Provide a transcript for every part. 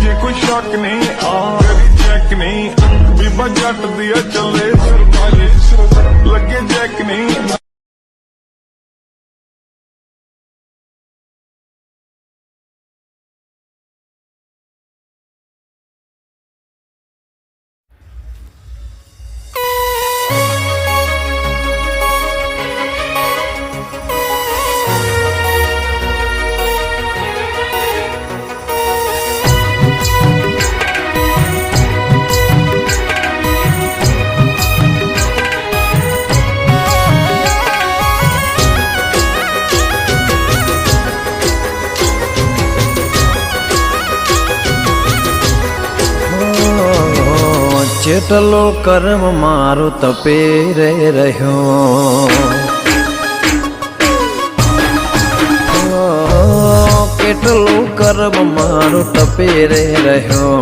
जे कोई शक नहीं तेरी चेक नहीं बीबा जट दिया चले लगे चेक नहीं। જેટલો કર્મ મારો તપે રે રહ્યો, કેટલું કર્મ મારો તપે રે રહ્યો,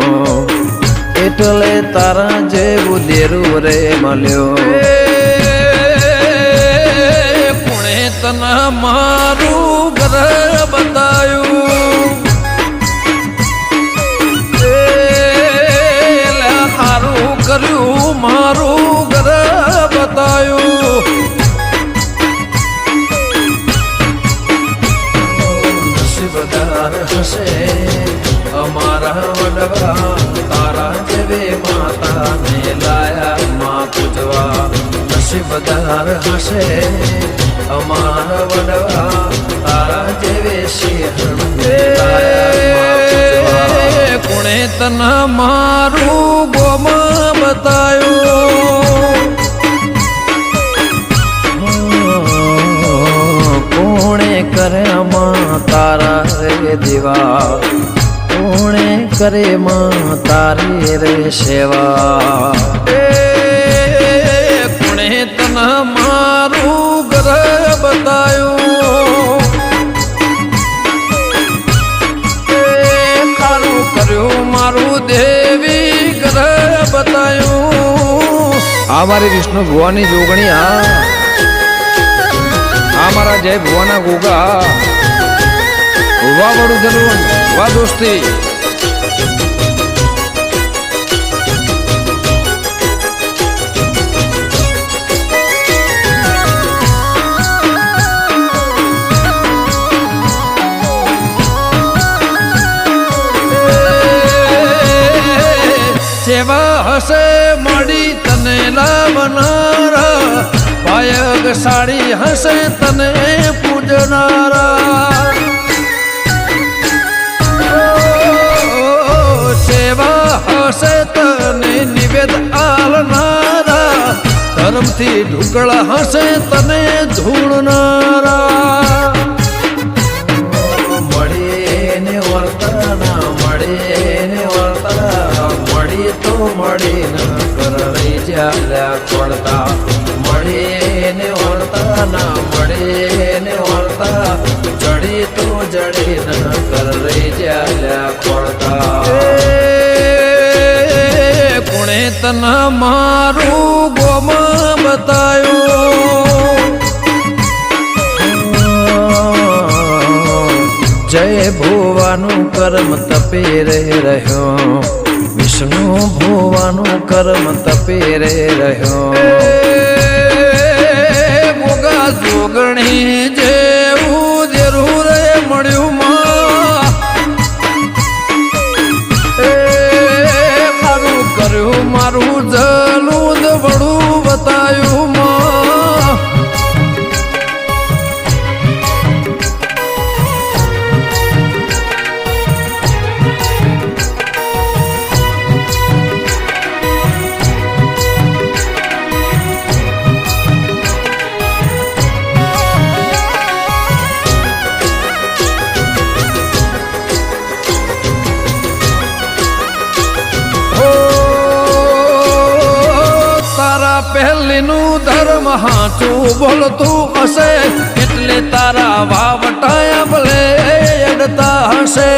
એટલે તારા જેવું દેરું રે મળ્યો. પુણે તના મારું ઘર બતાયું, કર્યું મારું ઘર બતાયું. નસીબદાર હશે અમારા વડવા, તારા જેવે માતાને લાયા માં પૂજવા. નસીબદાર હશે અમારા વડવા, તારા જેવે સિંહણને લાયા માં પૂજવા. કોણે તના મારું ગોમાં બતાયું, કોણે કરે માં તારા રે દીવા, કોણે કરે માં તારી રે સેવા. કોણે તના મારું ઘર બતાયું, મારું દેવી ઘર બતાયું. આ મારી વિષ્ણુ ભુવાની જોગણી, આ મારા જય ભુવાના ગોગા, વાહ વડું જરૂર વાહ દોસ્તી. સેવા હશે મળી તને લાવનારા, પાયગ સાડી હશે તને પૂજનારા. સેવા હશે તને નિવેદ આલનારા, ધર્મથી ઢુકળા હશે તને ધૂળનારા. મળીને વર્તના મળીને વર્તના, મળી તો મળી ન કરવી જ્યાં ખોડતા. મળીને વર્તા ના મળીને વર્તા, જડી તો જડી ન કરવી જ્યાં ખોડતા. કોણે તના મારું ગોમાં બતાયું, જય ભુવાનું કર્મ તપે રે રહ્યો, વિષ્ણુ ભુવાનું કર્મ તપે રે રહ્યો. ગોગા જોગણી જેવું જરૂર મળ્યું માં, મારું કર્યું મારું જલું વડું બતાયું માં. પહેલીનું ધર્મ હાચું બોલતું હશે, એટલે તારા વાવટાયા ભલે અડતા હશે.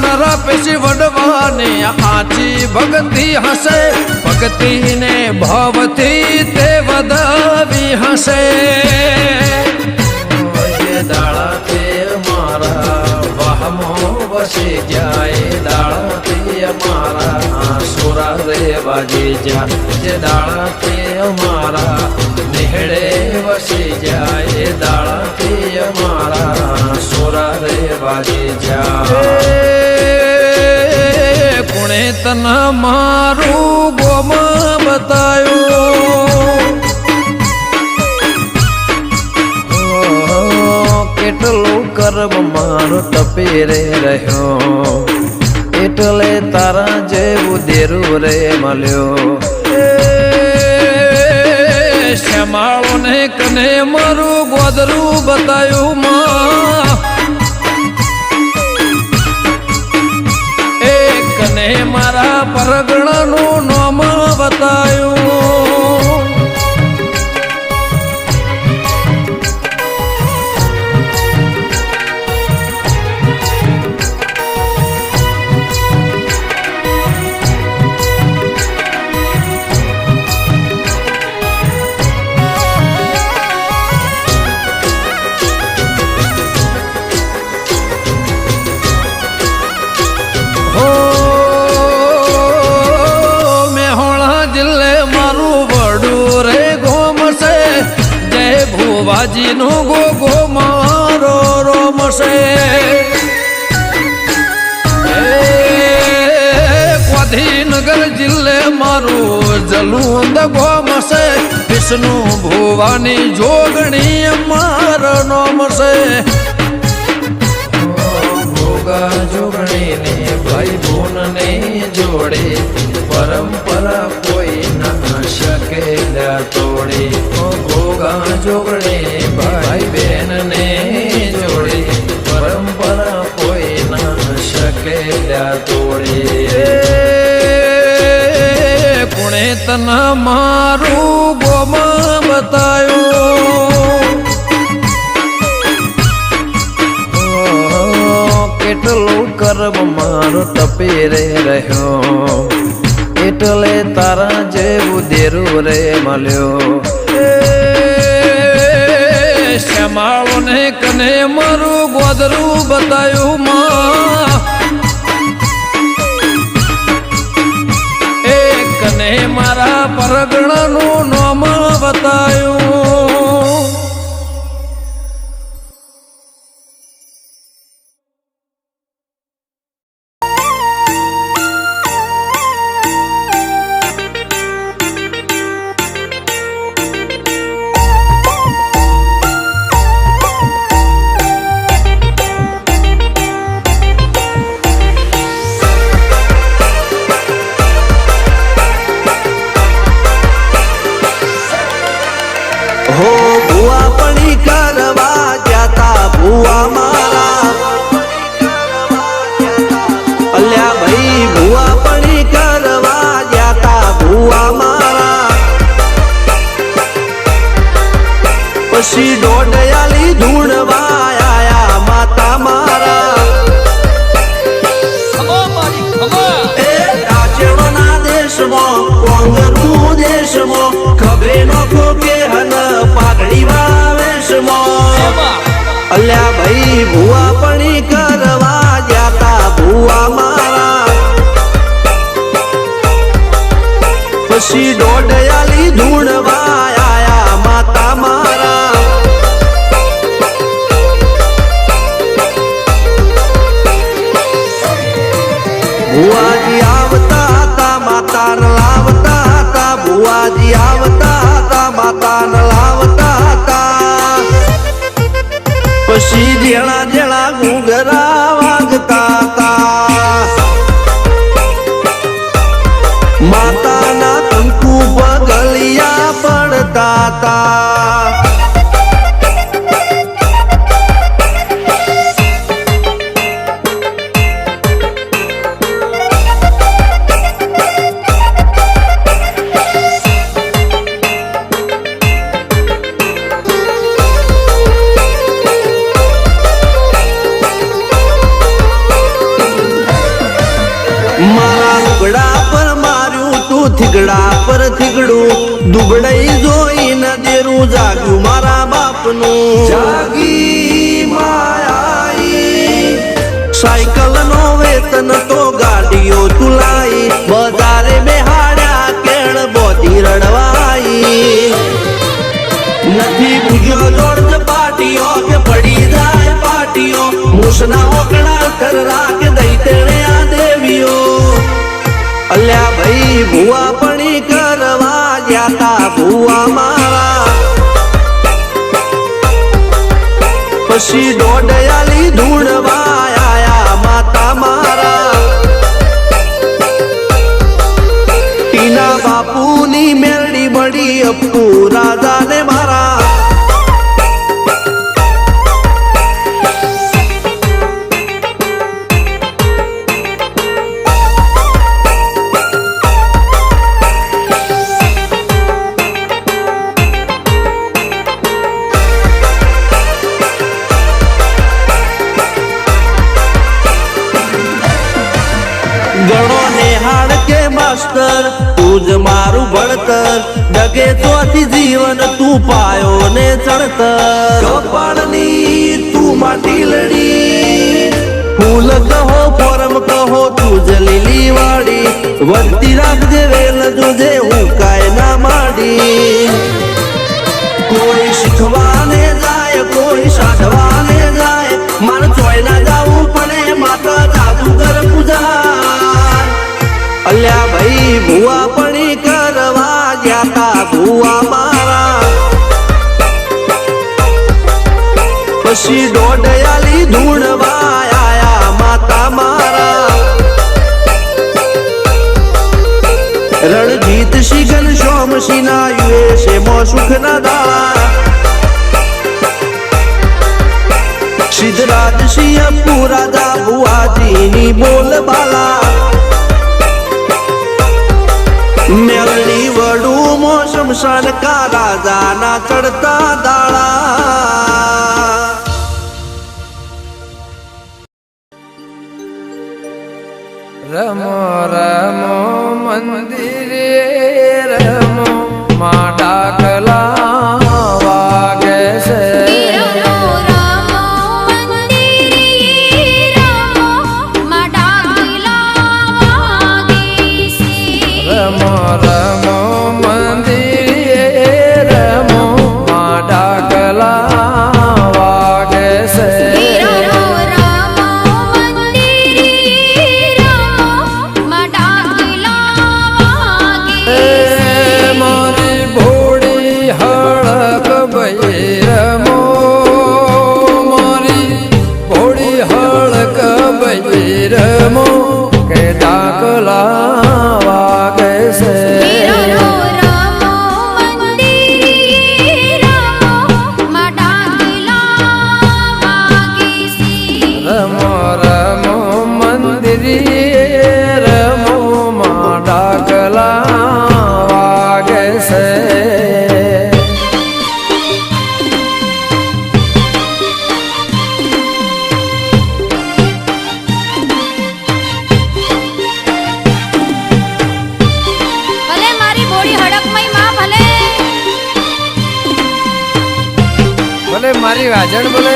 નરા પેશી વડવાને આચી ભક્તિ હશે, ભક્તિને ભાવથી તે વધાવી હશે. દાળા તે વસી જાય દાળાથી અમારા સુરા રે વાજી જા જે દાળાથી અમારા નિહળે વસી જાય દાળાથી અમારા સુરા રે વાજી જા કોણે તને મારું ગોમાં બતાયું કેટલું કર્મ મારું ટપી રે રહ્યો એટલે તારા જેવું દેરું રે મળ્યો શ્યામાળો ને કને મારું ગોદરું બતાયું માં કને મારા પરગણાનું નામ બતાયું ભુવાજીનો ગોગો મારો રોમશે ગાંધીનગર જિલ્લે મારું જલુંદ ગોમશે વિષ્ણુ ભુવાની જોગણી મારો નોમશે ભોગા જોગણીને ભાઈ બોનને જોડે પરંપરા કોઈ ના શકે તોડી ભોગા જોગણે ભાઈ બેન ને જોડે પરંપરા કોઈ ના શકે તોડી કોણે તને મારું ગોમાં બતાયું કેટલું કર્મ મારું ટપી રે રહ્યો એટલે તારા જેવું દેરું રે મળ્યો શ્યામાળો ને કને મારું ગોદરું બતાયું માં કને મારા પરગણાનું નામ બતાયું હો ભુવા પણી કરવા જાતા ભુવા મારા અલ્યા ભાઈ ભુવા પણી કરવા જાતા ભુવા મારા પછી દોડયાલી ધૂણવા આયા માતા મારા એ રાજ્યના દેશમાં કોંગરનું દેશમાં ખબે નો ખોકે હન પાઘડી વાવેશમાં અલ્યા ભાઈ ભુવા પણી કરવા જાતા ભુવા મારા પછી દોડયાલી ધૂણવા આયા માતા મારા ભુવાજી આવતા હતા માતા લાવતા હતા ભુવાજી આવતા હતા માતા લાવતા હતા પછી જેણા જેણા ઘૂંઘરા વાગતા હતા માતાના કંકુ પગલિયા પડતા હતા થીગડા પર થીગડું દુબળાઈ જોઈને દેરું જાગ્યું મારા બાપનું જાગી માયાઈ સાયકલ નો તન તો ગાડીઓ તુલાઈ બજારે બેહાડ્યા કેળ બોધી રડવાઈ નથી પૂજ્યો જોડ પાટીઓ કે પડી જાય પાટીઓ મૂસના ઓકડા કર રાખ દઈ તેણે આ દેવીઓ અલ્યા ભાઈ ભુવા પણી કરવા ગયા તા ભુવા મારા પછી દોડયાલી ધૂળવા આયા માતા મારા ટીના બાપુની મેરડી બળી અપ્પુ રાજાને મારા ગણો નેહાળ કે માસ્ટર તું જ મારું ભણતર ડગે ચોથી જીવન તું પાયો ને ચણતર કપાળની તું માટી લડી ફૂલ કહો પરમ કહો તું જ લીલી વાડી વધતી રાખજે વેલ જોજે હું કાય ના માડી કોઈ શીખવાને જાય કોઈ સાધવાને જાય મારે ચોય ના જાવું પડે માતા જાદુગર પૂજા અલ્યા ભાઈ ભુવા પણી કરવા ગયા તા ભુવા મારા પછી દોડયાલી ધૂળવા આયા માતા મારા રણજીત સિંહ ઘનશ્યામ સિંહ ના યુએસએ મો સુખ ના દાળા સિદ્ધરાજ સિંહ અપ્પુ રાજા ભુવાજીની બોલ બાલા મેલની વડું મો શમશાન કા રાજા ના ચડતા દાળા રમો રમો મંદિરે રમો માં ડાકલા વાગે છે રમો રમો મંદિરે રમો માં ડાકલા વાગે છે મારી ભોળી હળક ભઈ રમો મારી ભોળી હળક ભઈ રમો કે ડાકલા વાગે છે રમો રમો મંદિરે રમો માં ડાકલા વાગે છે ભલે મારી ભોળી હડકમય માં ભલે ભલે મારી વાજણ ભલે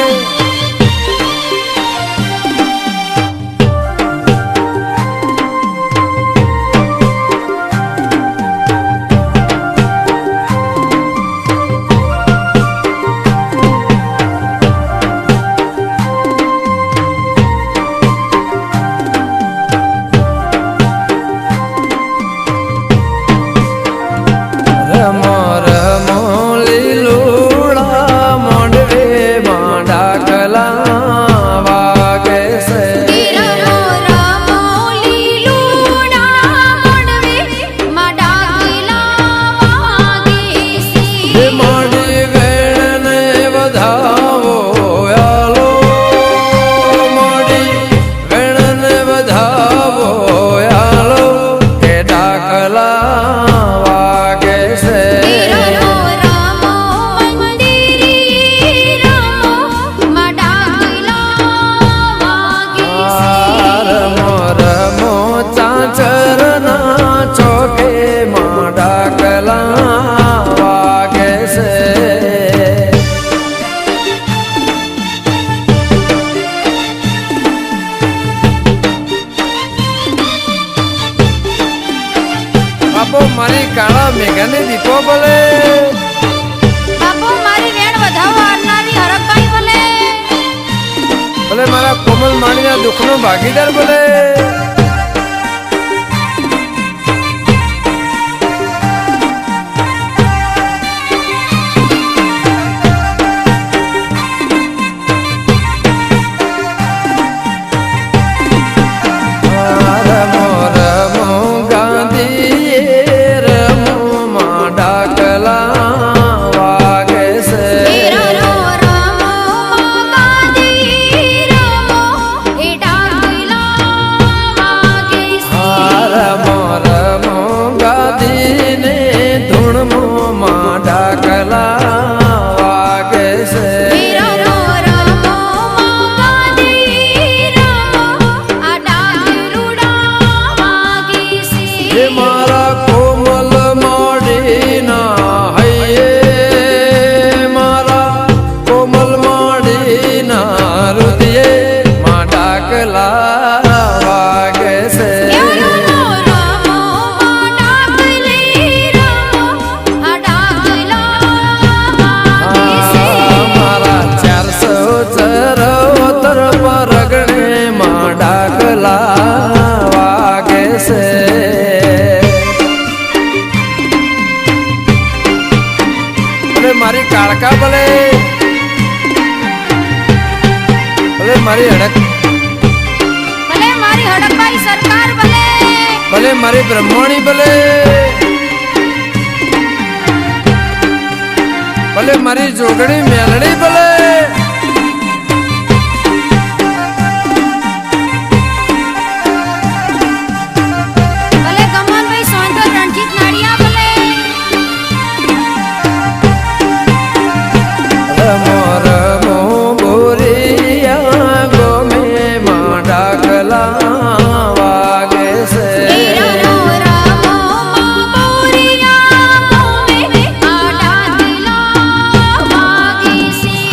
રમો રમો લીલુડા મોંડવે માં ડાકલા વાગે છે માડી વેણને વધાવો આલો માડી વેણને વધાવો આલો કે ડાકલા વાગે છે રમો રમો ચાચરના ચોકે માં ડાકલા વાગે છે મેલાની દીપો બોલે બાપુ મારી વેણ વધાવો આવનારી હરકભાઈ બોલે બોલે મારા કોમલ માણીના દુઃખનો ભાગીદાર બોલે મારી કાળકા ભલે ભલે મારી હડક ભલે મારી હડકભાઈ સરકાર ભલે ભલે મારી બ્રહ્મણી ભલે ભલે મારી જોગણી મેલડી ભલે ભલે ગમનભાઈ સોંધો રણજીત નાડિયા ભલે મોર મો બોરિયા ગોમે માં ડાકલા વાગે છે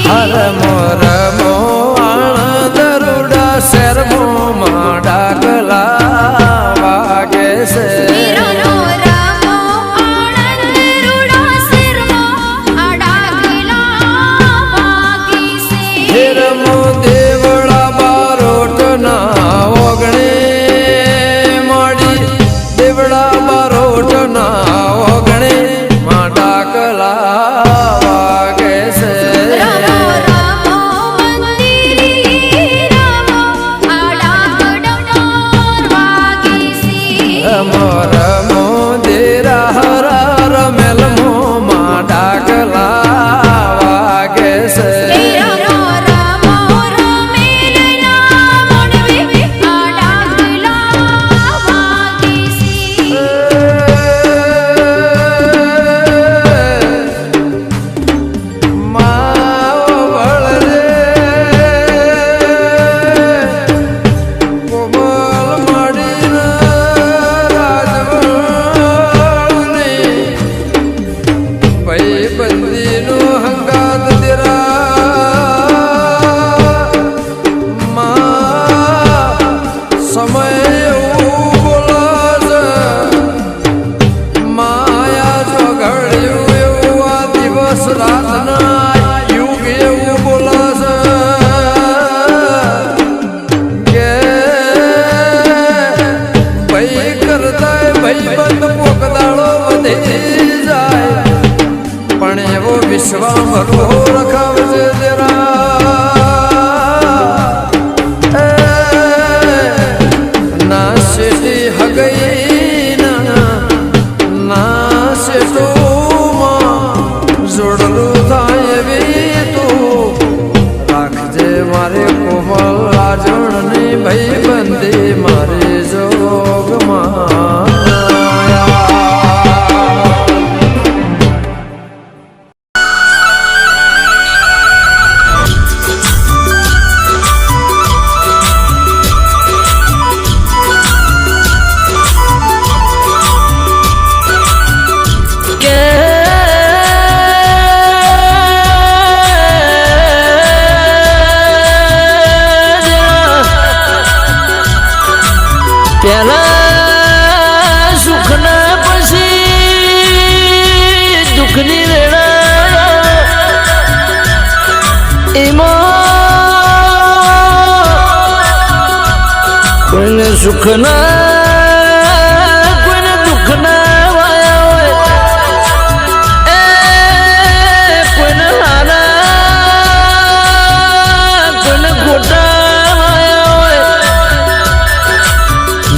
હર મોર મો આણંદ રૂડા શેર મો માં ડાકલા વાગે છે એમાં કોઈને સુખ ના કોઈને દુઃખ ના વાયા હોય એ કોઈને હારા કોઈને ખોટા વાયા હોય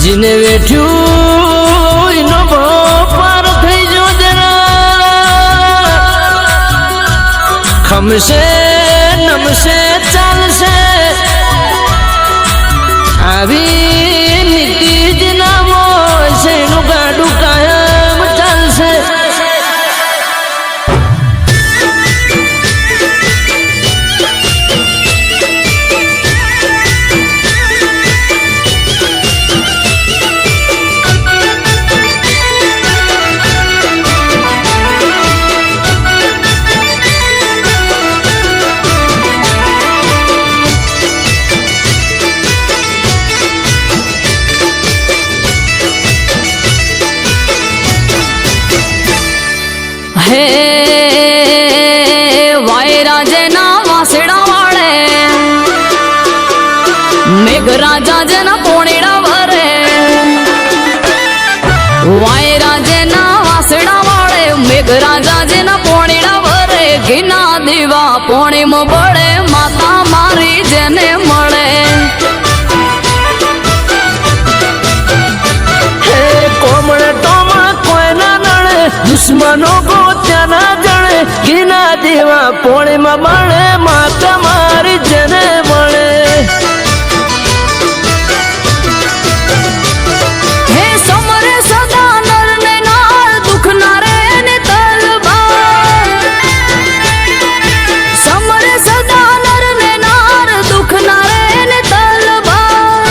જીને વેઠ્યું એનો ભાવ પાર થઈ જો જરા ખમશે નમશે ચાલશે આવી નીતિ જ નામો છે એનું ગાડું કાયમ ચાલશે હે વાયરાજના વાસડા વાળે મેઘરાજા જેના પોણીડા ભરે વાયરાજના વાસડા વાળે મેઘરાજા જેના પોણીડા ભરે ઘીના દીવા પોણીમાં બળે માતા મારી જેને મળે દુશ્મનો ગોત્યાના જણે ઘીના દેવા પોણીમાં મળે માતા મારી જેને મળે હે સમરે સદા નર ને નાર દુઃખ ના રે ને તલવાર સમરે સદા નર ને નાર દુઃખ ના રે ને તલવાર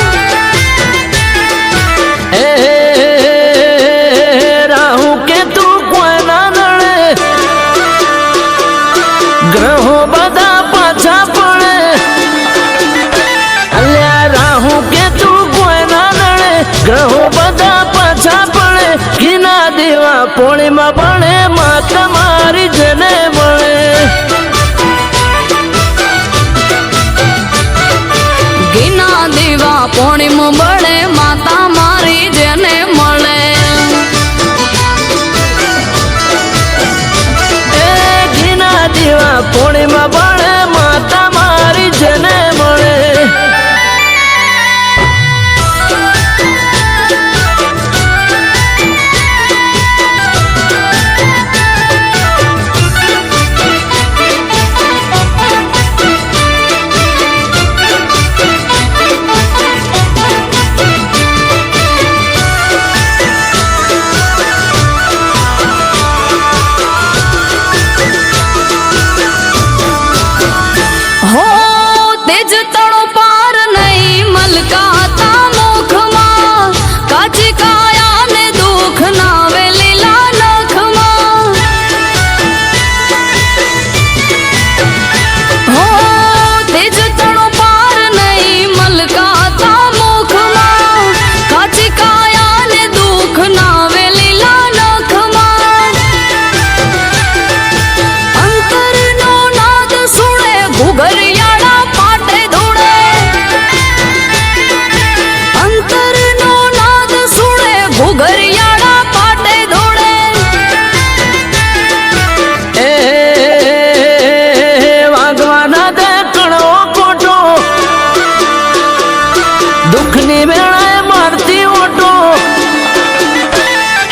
હે રાહુ કે તું ગ્રહો બધા પાછા પડે અલ્યા રાહુ કે તું કોઈ ના નડે ગ્રહો બધા પાછા પડે ઘીના દેવા પોણીમાં બળે માતા મારી જેને મળે ઘીના દીવા પોણીમાં બળે માતા મારી જેને મળે દીવા પોણીમાં બળે માતા મારી જેને મળે દુઃખની વેળાએ મારતી ઓટો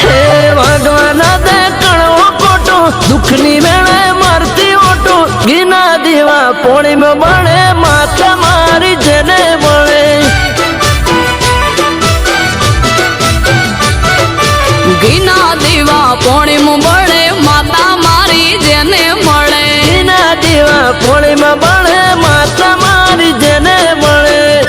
હે વાગવાના દે કણવો કોટો દુઃખની વેળાએ મારતી ઓટો ઘીના દીવા પોણીમાં મળે માતા મારી જેને મળે ઘીના દીવા પોણીમાં બળે માતા મારી જેને મળે ઘીના દીવા પોણીમાં બળે માતા મારી જેને મળે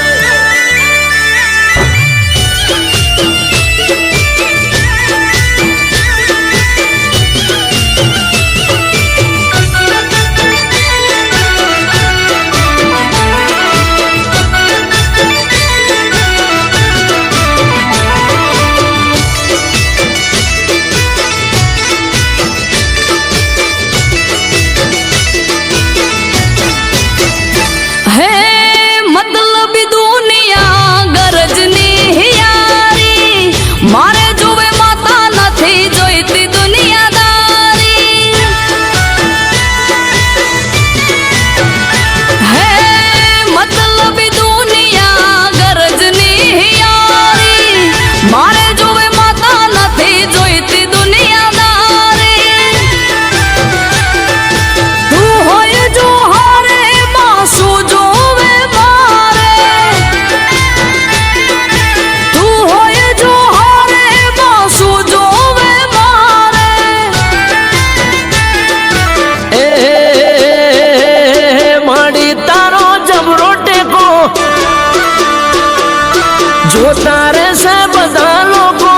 જોતા રહેશે બધા લોકો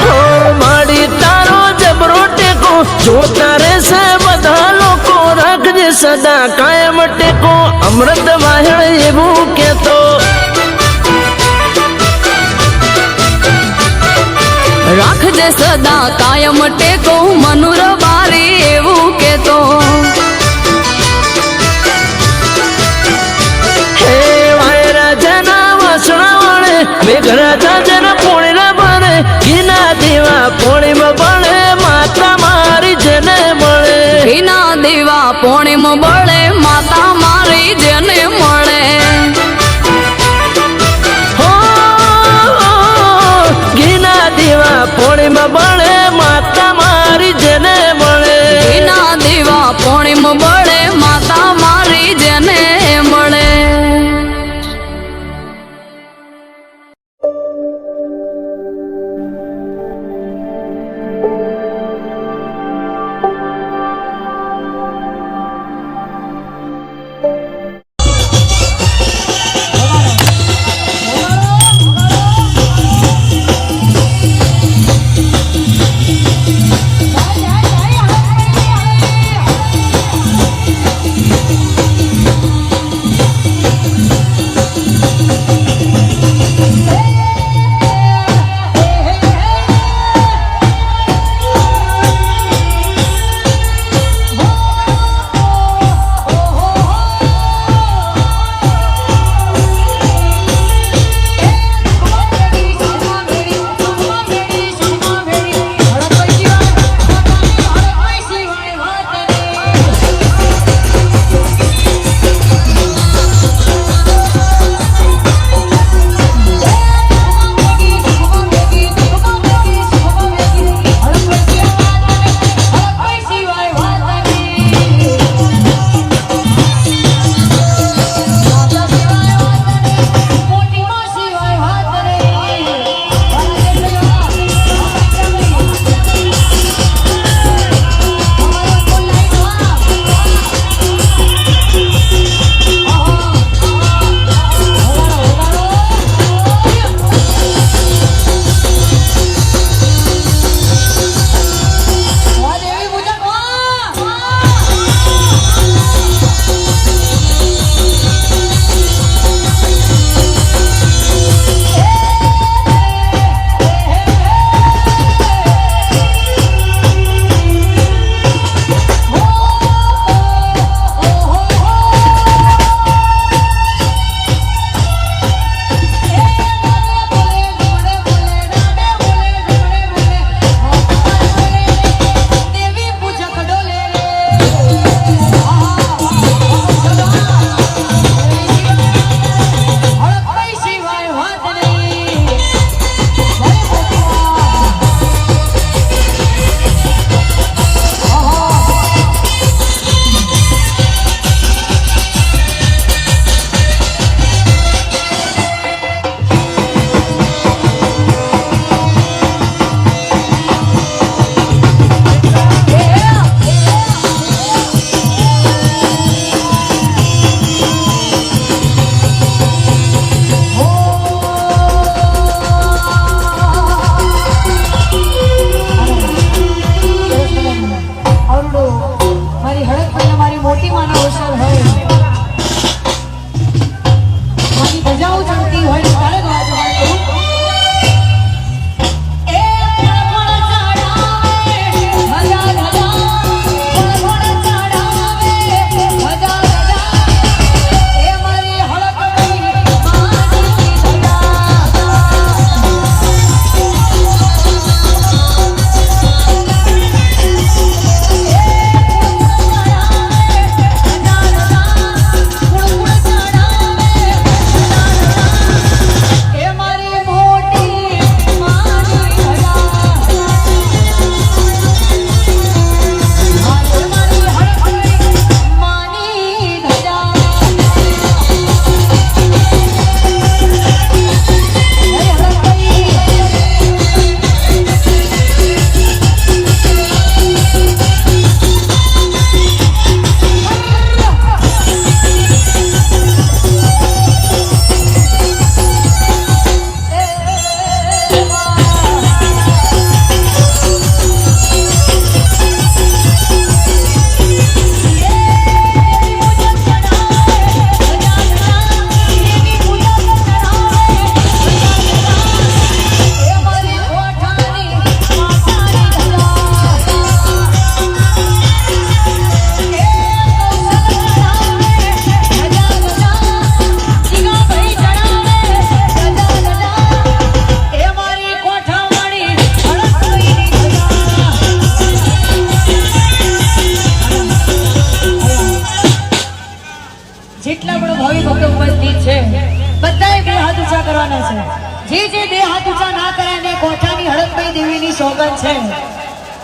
હો માડી તારો જબરો ટેકો જોતા રહેશે બધા લોકો રાખજે સદા કાયમ ટેકો અમૃત વાહણ એવું કેતો રાખજે સદા કાયમ ટેકો મનુર બારી એવું કેતો હે વાયરાજાના વાસણા વળે મેઘરાજા જેના પોણીના બને ઘીના દીવા પોણીમાં બળે માતા મારી જેને મળે ઘીના દીવા પોણીમ બળે માતા મારી જેને મળે હો ઘીના દીવા પોણીમાં બળે માતા મારી જેને મળે ઘીના દીવા પોણીમ બળે માતા મારી જેને મળે કરવાના છે જે બે હાથ ઊંચા ના કરે ને કોઠાની હડકભાઈ દેવીની સોગંદ છે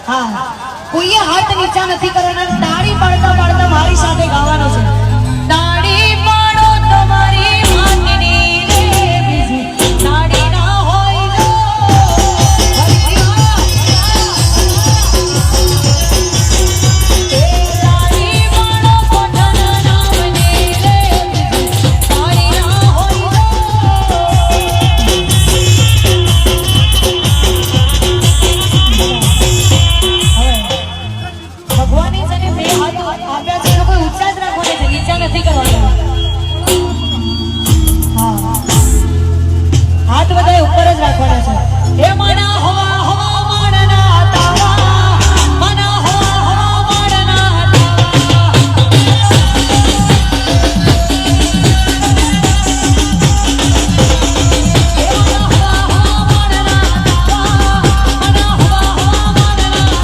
હા કોઈએ હાથ નીચા નથી કરવાના તાળી પાડતા પાડતા મારી સાથે ગાવાનું છે તાળી પાડો તમારી માતની રે બીજી તાળી ના હોય તો તાળી પાડો કોઠાના નામની રે બીજી તાળી ના હોય ભગવાનની છે બે હાથ આપ્યા છે કોઈ ઊંચા જ રાખવાના છે નીચા નથી કરવાના હા હાથ બધા ઉપર જ રાખવાના છે એ મના હવા હવા માડના તાવા મના હવા હવા માડના તાવા એ મના હવા હવા માડના તાવા મના હવા હવા માડના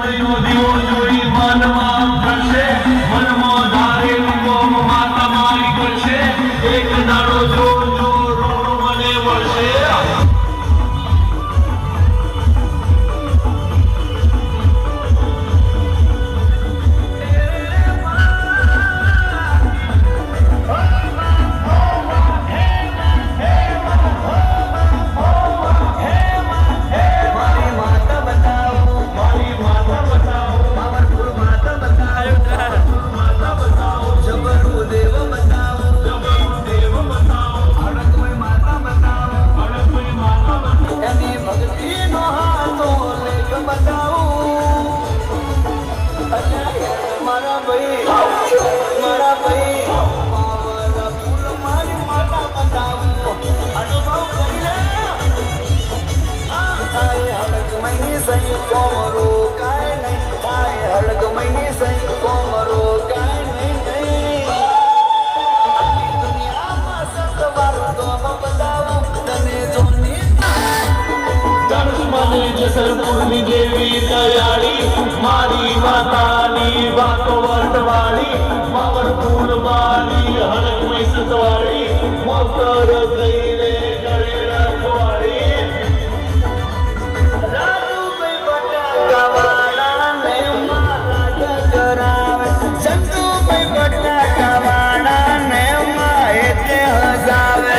મહિનો દીવો જોઈ મનમાં કરશે, મનમાં ધારે કોમ માતા મારી કરશે, એક દાડો જો રોણો મને મળશે. જસલપુરની દેવી દયાળી, મારી માતાની વાતો વર્તવાળી, માવરપુર મારી હરકમય સતવાળી, મોકર ગઈને ગળે રખવાળી. રાજુભાઈ બટાકાવાળાને મારા કરાવે, ચંદુભાઈ બટાકાવાળાને માએ તે હસાવે.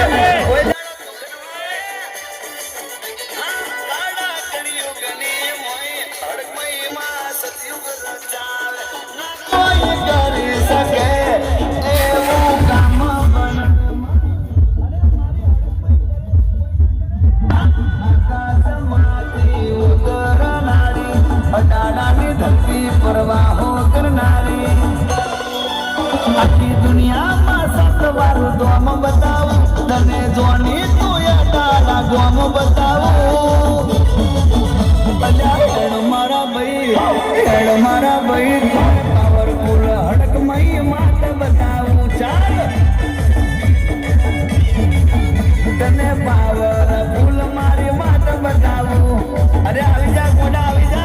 પરવાહો કરનારી આખી દુનિયામાં સતવારું દોમ બતાવું, તને જોની તું યાદા ગોમ બતાવું. હેડ મારા ભાઈ પાવરફુલ હડકમય માત બતાવું. ચાલ તને પાવરફુલ મારી માત બતાવું. અરે આવી જા ગોડા, આવી જા.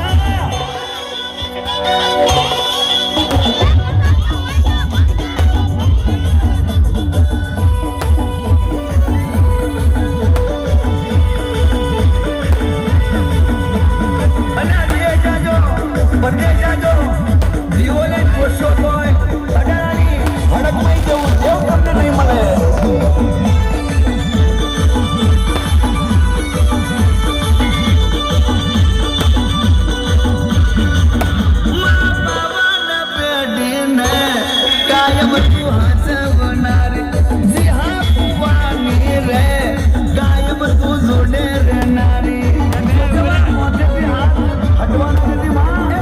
હટવાનું નથી માં.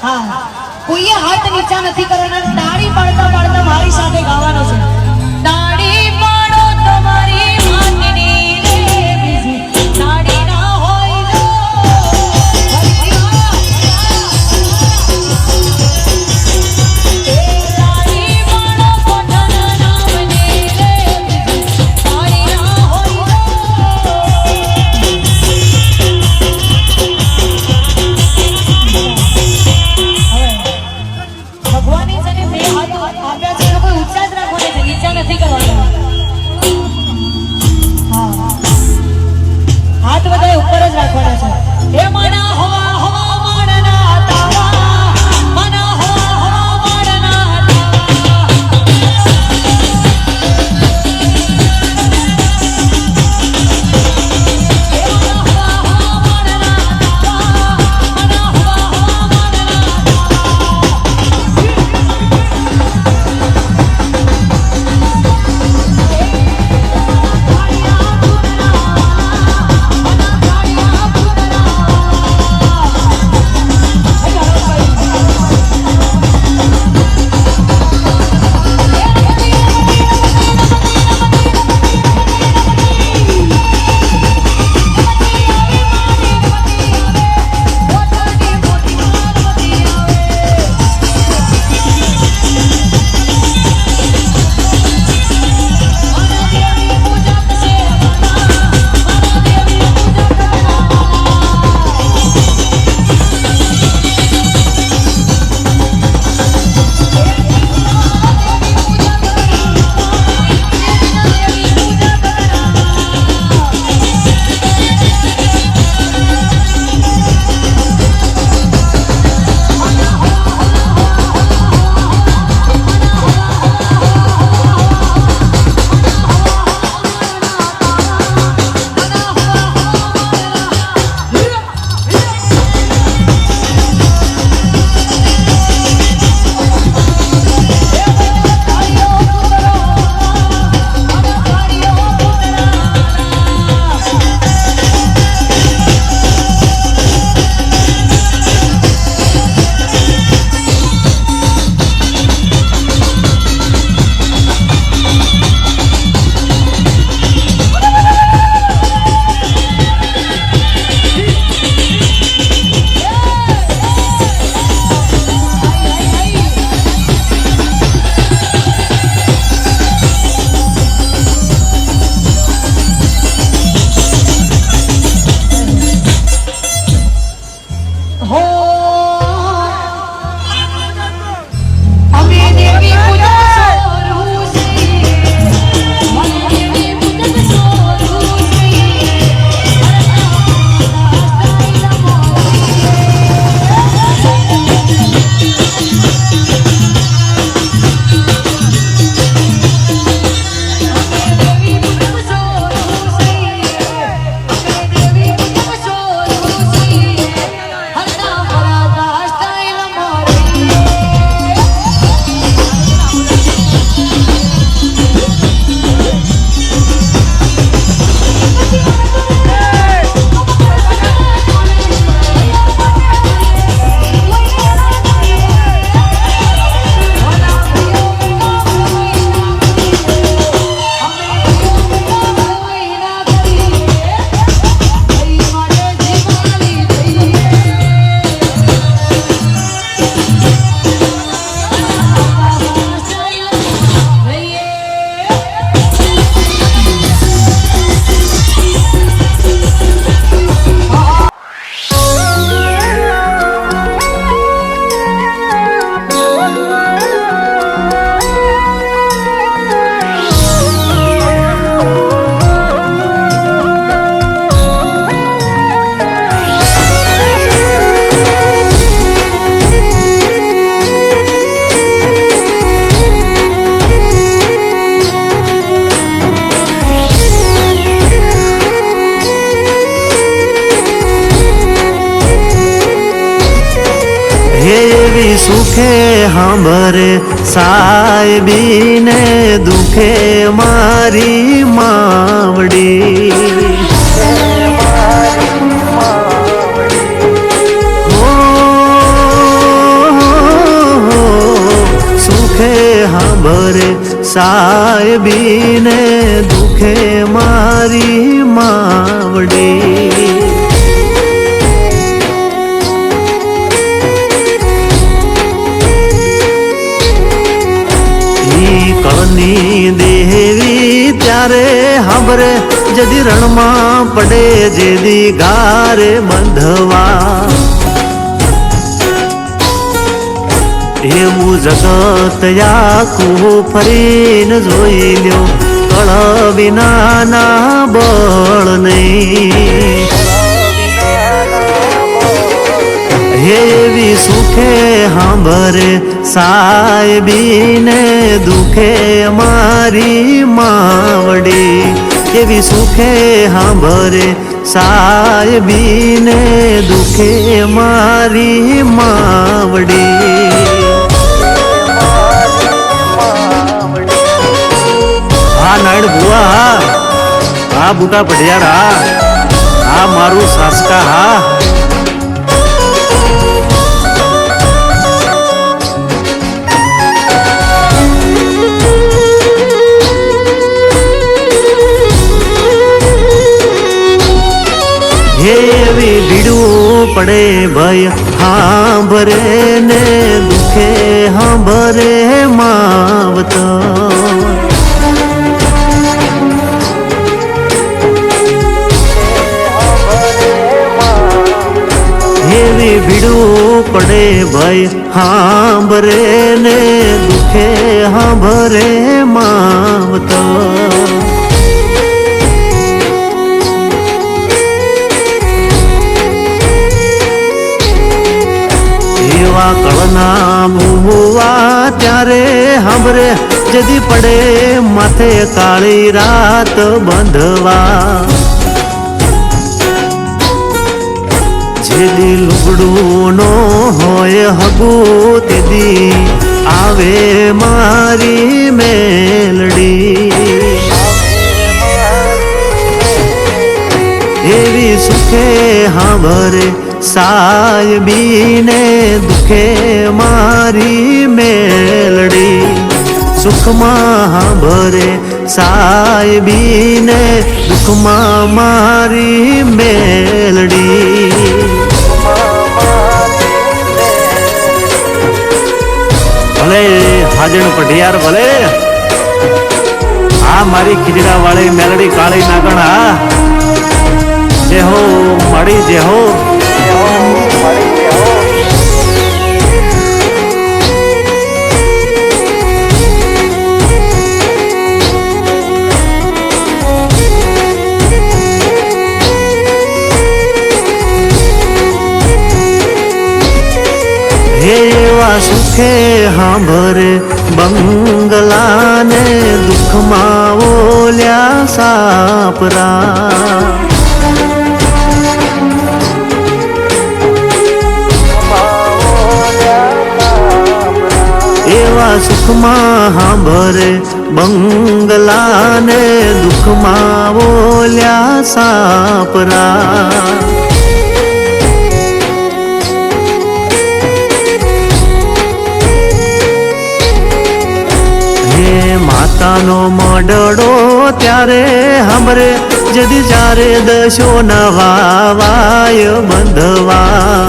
હા કોઈએ હાથ નીચા નથી કરવાના તાળી પાડતા પાડતા મારી સાથે ગાવાનો છે તાળી પાડો તમારી માતની રે બીજી તાળી ના હોય તો તાળી પાડો પોતાના નામની રે બીજી તાળી ના હોય ભગવાનની છે ને બે હાથ આપ્યા છે એનો કોઈ ઊંચા જ રાખવાના છે નીચા નથી કરવાના હા હાથ બધાએ ઉપર જ રાખવાના છે એ માના હવા હવા માના તાવા માના હવા હવા માના તાવા એ માના હવા હવા માના તાવા માના હવા હવા માના એવી સુખે સાંભરે સાહેબીને દુખે મારી માવડી ઓ હાંભરે સાહેબીને દુખે મારી માવડી. કળની દેવી ત્યારે હાંભરે જદી રણમાં પડે જેદી ગારે બંધવા. એવું જગત આખું ફરીને જોઈ લ્યો કળ વિનાના બળ નહીં. એવી સુખે હાંભરે સાહેબીને દુખે મારી માવડી. એવી સુખે હાંભરે સાહેબીને દુખે મારી માવડી. હા નાયણ ભુવા, હા બુટા પઢિયાર, હા મારું સાસકા, હા એવી ભીડું પડે ભય હાંભરે ને દુખે હાંભરે માવતર. એવી ભીડું પડે ભય હાંભરે ને દુખે હાંભરે માવતર. એવા કળના ભૂવા ત્યારે હાંભરે જદી પડે માથે કાળી રાત બંધવા. જેદી લુગડું નો હોય હગું તેદી આવે મારી મેલડી. એવી સુખે હાંભરે સાહેબીને દુખે મારી મેલડી. સુખમાં હાંભરે સાહેબીને દુઃખમાં મારી મેલડી. ભલે હાજણ પઢિયાર ભલે, આ મારી ખીજડા વાળી મેલડી કાળી નાગણ, હા જે હો મળી જે હો. એવા સુખે હાંભરે બંગલાને દુઃખમાં ઓલ્યા સાપરા. એવા સુખમાં હાંભરે બંગલાને દુઃખમાં ઓલ્યા સાપરા. માતાનો મડડો ત્યારે હાંભરે જદી જ્યારે દશો નવા વાય બંધવા.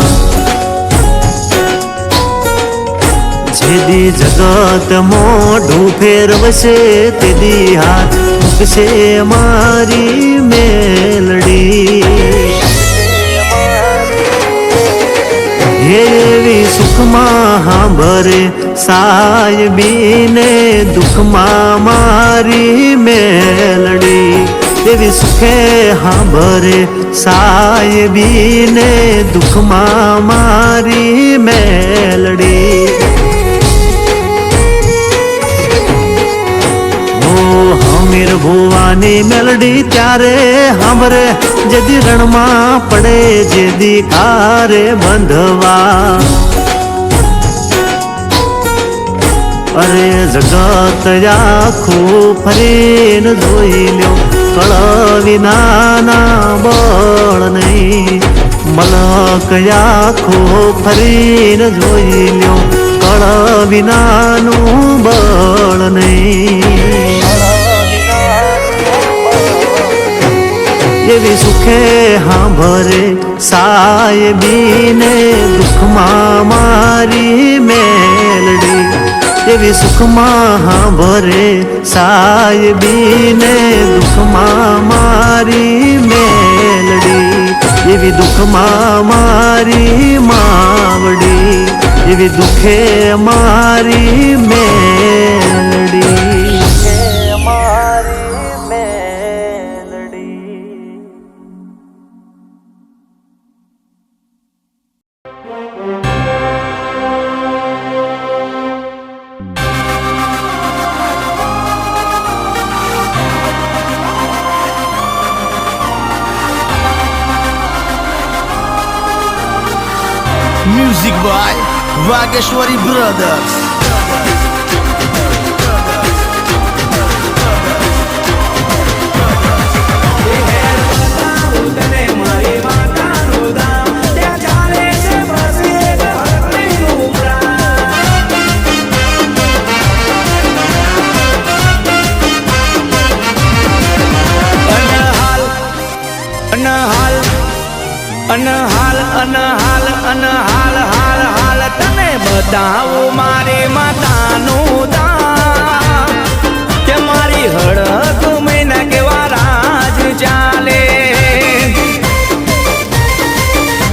જેદી જગત મોઢું ફેરવશે તેદી હાથ મૂકશે મારી મેલડી. એવી સુખમાં હાંભરે સાહેબીને દુઃખમાં મારી મેલડી. એવી સુખે હાંભરે સાહેબીને દુઃખમાં મારી મેલડી. હમીર ભુવાની મેલડી ત્યારે હાંભરે જદી રણમાં પડે જેદી કારે બંધવા. અરે જગત આખું ફરીને જોઈ લ્યો કળ વિનાના બળ નહીં. મલક આખું ફરીને જોઈ લ્યો કળ વિનાનું બળ નહીં. એવી સુખે હાંભરે સાહેબીને દુઃખમાં મારી મેલડી એવી સુખમાં હાંભરે સાહેબીને દુઃખમાં મારી મેલડી એવી દુઃખમાં મારી માવડી એવી દુઃખે મારી Meldi Music by Vageshwari Brothers. હાલ હાલ હાલ તને બતાવું મારી માતાનું દામ કે મારી હળક મહિના કેવા રાજ ચાલે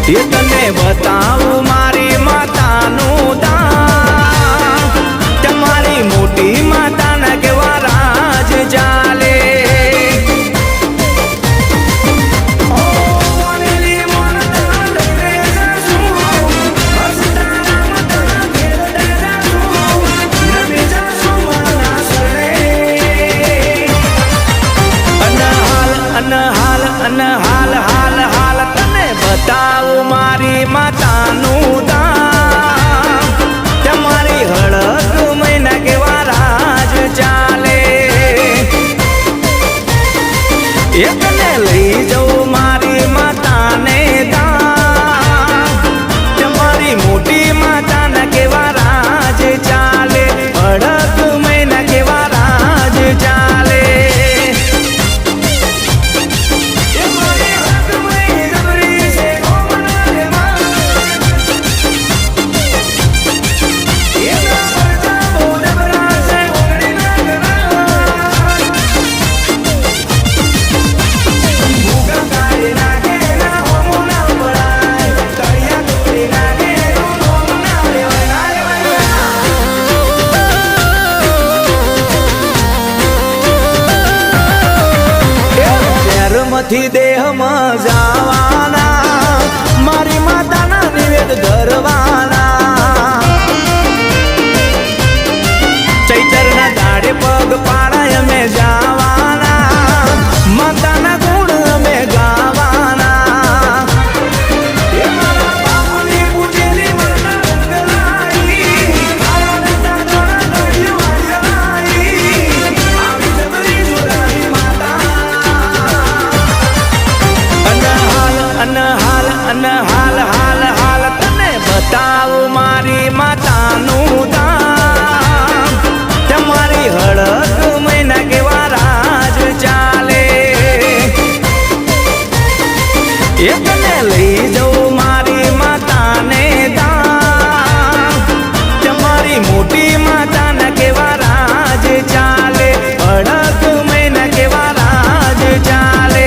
એ તને બતાવું મારી માતાનું દામ કે મારી મોટી માતાના કેવા રાજ ચાલે હાલ હાલ હાલ તને બતાવું મારી માતાનું દામ તમારી હળક મહિના કેવા રાજ ચાલે એ તને લઈ જવું મારી માતાને દામ તમારી મોટી માતાના કેવા રાજ ચાલે હળક મહિના કેવા રાજ ચાલે થી દેહમાં જવાના મારી માતાના નિવેદ ધરવાના ચૈતરના દાડે પગ પાડાય અમે જવાના માતાના ગુણ અમે ગાવાના હાલ હાલ હાલ તને બતાવું મારી માતાનું દામ તમારી હળક મહિના કેવા રાજ ચાલે એ તને લઈ જવું મારી માતાને દામ તમારી મોટી માતાના કેવા રાજ ચાલે હળક મહિના કેવા રાજ ચાલે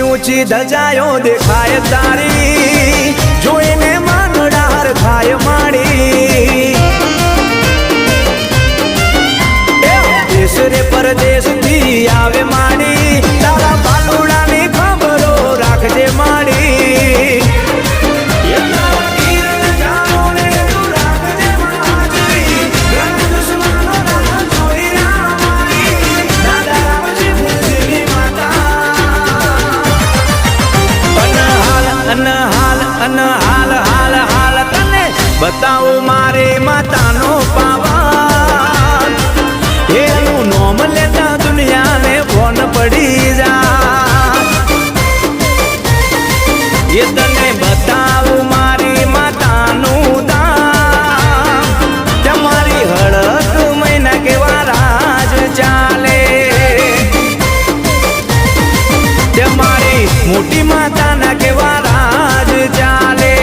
ઊંચી ધજાયો દેખાય તારી જોઈને માનડા હર ખાય માડી દેશ રે પરદેશ થી આવે માડી તારા બાલુડાની ખબરો રાખજે માડી બતાવું મારી માતાનો પાવન એનું નોમ લેતા દુનિયાને ફોન પડી જા એ તને બતાવું મારી માતાનું દામ તમારી હળક મહિના કેવા રાજ ચાલે તમારી મોટી માતાના કેવા રાજ ચાલે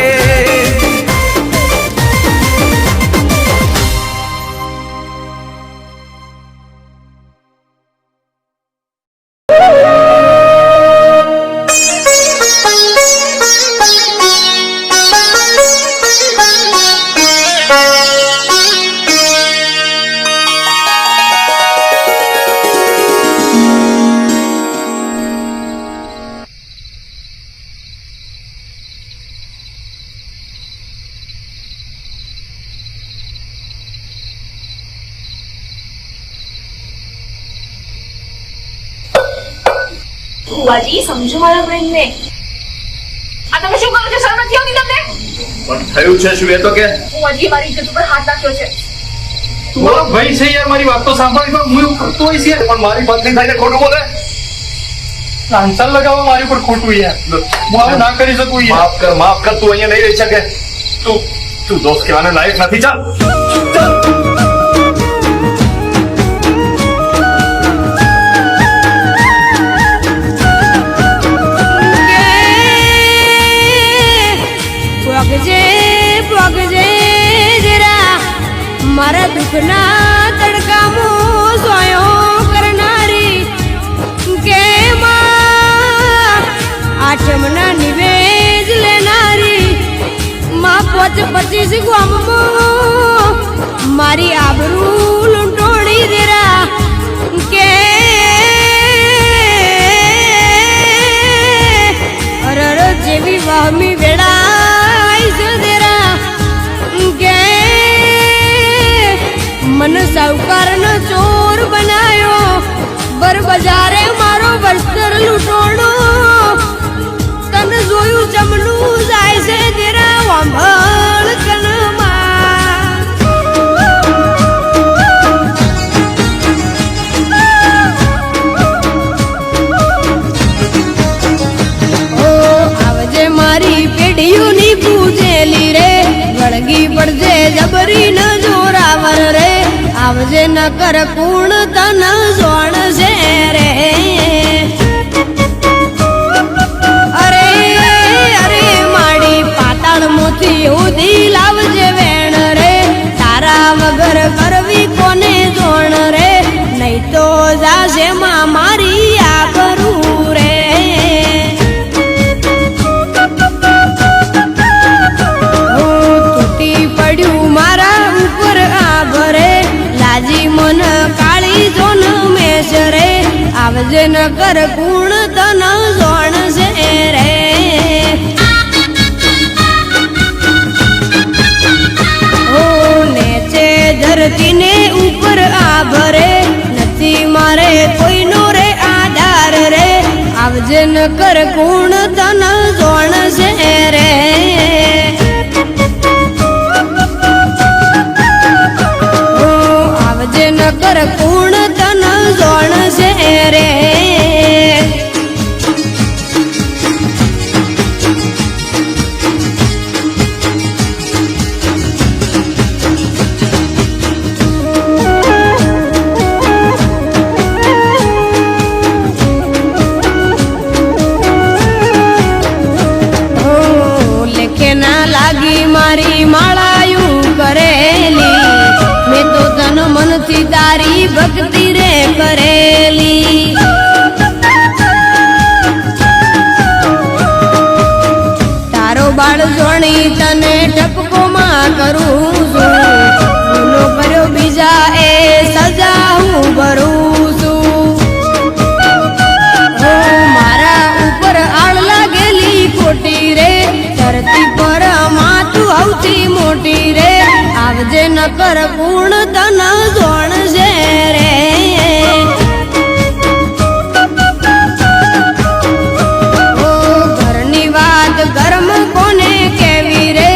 બુઆજી સમજો મારા ફ્રેન્ડને. આ તમે શું કરો છો? શરમ નથી આવતી તમને? પણ થયું છે શું એ તો કે? બુઆજી મારી ઇજ્જત ઉપર હાથ નાખ્યો છે. મારો ભાઈ છે યાર, મારી વાત તો સાંભળી. પણ હું એવું કરતો હોઈશ યાર, પણ મારી પત્ની થઈને ખોટું બોલે. લાંછન લગાવવા મારી ઉપર ખોટું યાર. હું આવું ના કરી શકું યાર. માફ કર તું અહીંયા નહીં રહી શકે. તું દોસ્ત કહેવાને લાયક નથી. ચાલ મારા દુઃખના તડકામાં સોયો કરનારી કે આઠમના નિવેજ લેનારી માં 25 ગામમાં મારી આબરૂ લૂંટોડી દેરા કે અરર જેવી વાહમી વેળાઈ છે દેરા કે મન સાવકારનો ચોર બનાયો બર બજારે મારો વસ્ત્ર લૂંટોણો તને જોયું જમનું જાય છે તેરા વાંભળ કનમાં ઓ આવજે મારી પેઢીઓની પૂજેલી રે વળગી પડજે જબરી ન જોરાવર રે આવજે ન કર કુણ તન સોણ છે રે અરે અરે માડી પાતાળ મોતી ઉધી લાવજે વેણ રે તારા વગર કરવી કોને જોણ રે નહીં તો જાશે માં મારી આ કરું રે તૂટી પડ્યું મારા ઉપર આભરે લાજી મન કાળી જોન મેશ રે આવજે ન કર કુણ તન જોણ છે રે ઓ નેચે ધરતીને ઉપર આભરે નથી મારે કોઈનો રે આધાર રે આવજે ન કર કુણ તન જોણ છે રે આવજે ન કર કુણ તન જોણ છે રે લેખે ના લાગી મારી માળાયું કરેલી મેં તો તન મનથી તારી ભક્તિ રે કરેલી તારો બાળ જોણી તને ટપકો માં કરું છું ગુનો કર્યો બીજા એ સજા હું ભરું છું મારા ઉપર આળ લાગેલી ખોટી રે ધરતી પર માતું આવતી મોટી રે આવજે ન કર કુણ તન જોણ છે રે ઓ ઘરની વાત ગરમ કોને કેવી રે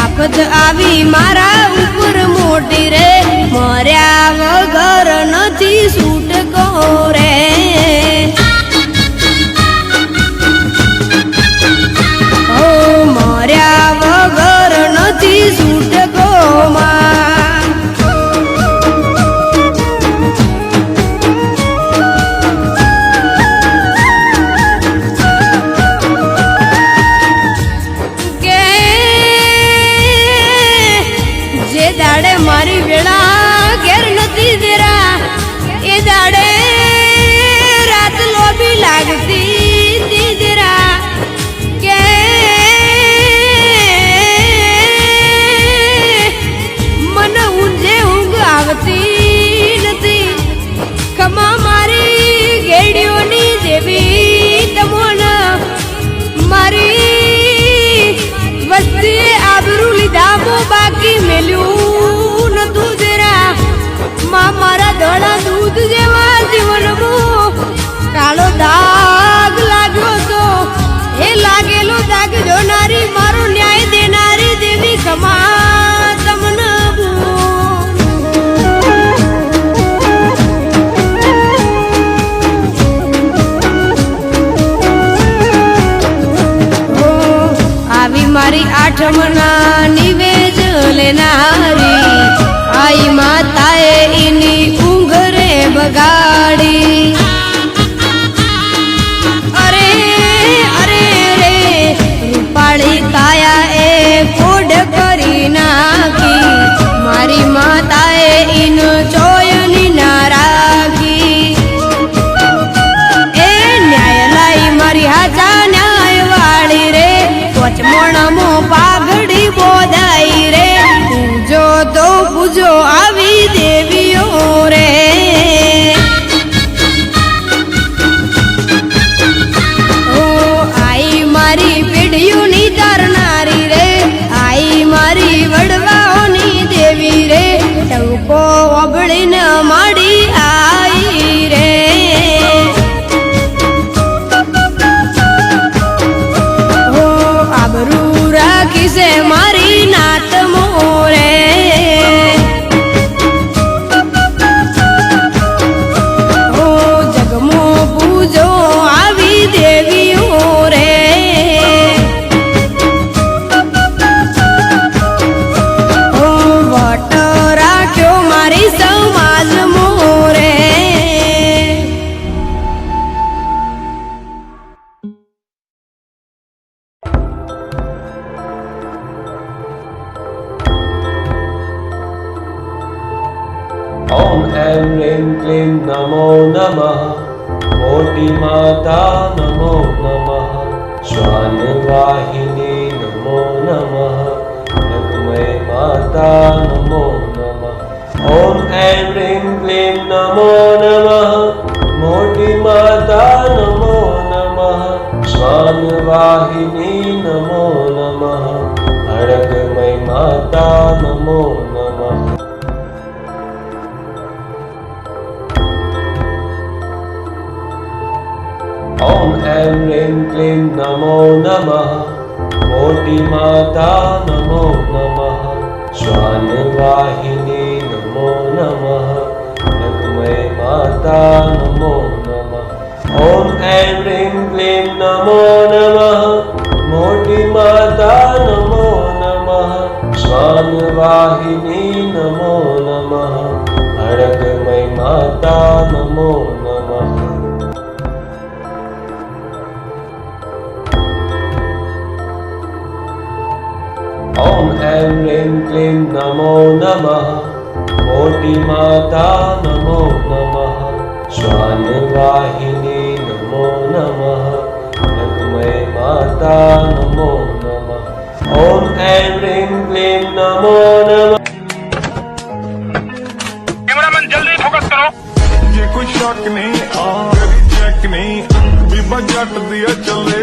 આપ શોધ આવી મારા ઉપર મોટી રે મર્યા વગર નથી છૂટકો રે ઓ મર્યા વગર નથી છૂટકો માં કે જે દાડે મારી વેળા ઘેર નથી દેરા એ દાડે રાત લોબી લાગતી દીદરા કે મને ઊંઘે ઊંઘ આવતી નથી ખમા મારી ગેડીઓની દેવી તમોન મારી વસ્તી આબરૂ લીધા મો બાકી મેલ્યું નતું જરા માં મારા ધોળા દૂધ જેવા જીવનમાં કાળો દાગ લાગ્યો તો એ લાગેલો દાગ જોનારી મારો ન્યાય દેનારી દેવી ખમા તમને આવી મારી આઠમના નિવેજ લેનારી આઈ માતાએ એની ઊંઘ રે બગાડી અરે અરે રે રૂપાળી કાયા એ કોડ કરી નાખી મારી માતાએ એનો ચોયની ના રાખી એ ન્યાય લાઈ મારી હાજા ન્યાય વાળી રે પચમણમો પાઘડી બોધાઈ રે પૂજો તો પૂજો આવી દેવીઓ રે ઓ આઈ મારી પેઢીઓની તરનારી રે આઈ મારી વડવાઓની દેવી રે ટવકો ઓગળીને માડી આઈ રે ઓ આબરૂ રાખી છે મારી નાત મોરે ઓ જગમો પૂજો આવી દેવીઓ રે ઓ વટ રાખ્યો મારી સમાજ મોરે ઓમ એમ રીમ ક્લીમ નમો નમઃ મોટી માતા નમો નમઃ શ્વાન વાહિની નમો નમઃ જગમય માતા નમો નમઃ ઓમ એમ રીમ ક્લીમ નમો નમઃ મોટી માતા નમો નમઃ શ્વાન વાહિની નમો નમઃ અડગમય માતા નમો નમઃ ઓમ એમ રીમ ક્લીમ નમો નમઃ મોટી માતા નમો નમઃ શ્વાન વાહિની નમો નમઃ જગમય માતા નમો નમઃ ઓમ એમ રીમ ક્લીમ નમો નમઃ મોટી માતા નમો નમઃ શ્વાન વાહિની નમો નમઃ અડગમય માતા નમો નમઃ ઓમ એમ રીમ ક્લીમ નમો નમઃ મોટી માતા નમો નમઃ શ્વાન વાહિની નમો નમઃ જગમય માતા નમો નમઃ ઓમ એમ રીમ ક્લીમ નમો નમઃ कैमरामैन जल्दी फोकस करो। ये कोई शक नहीं आ चेक नहीं बीबा जट दिया चले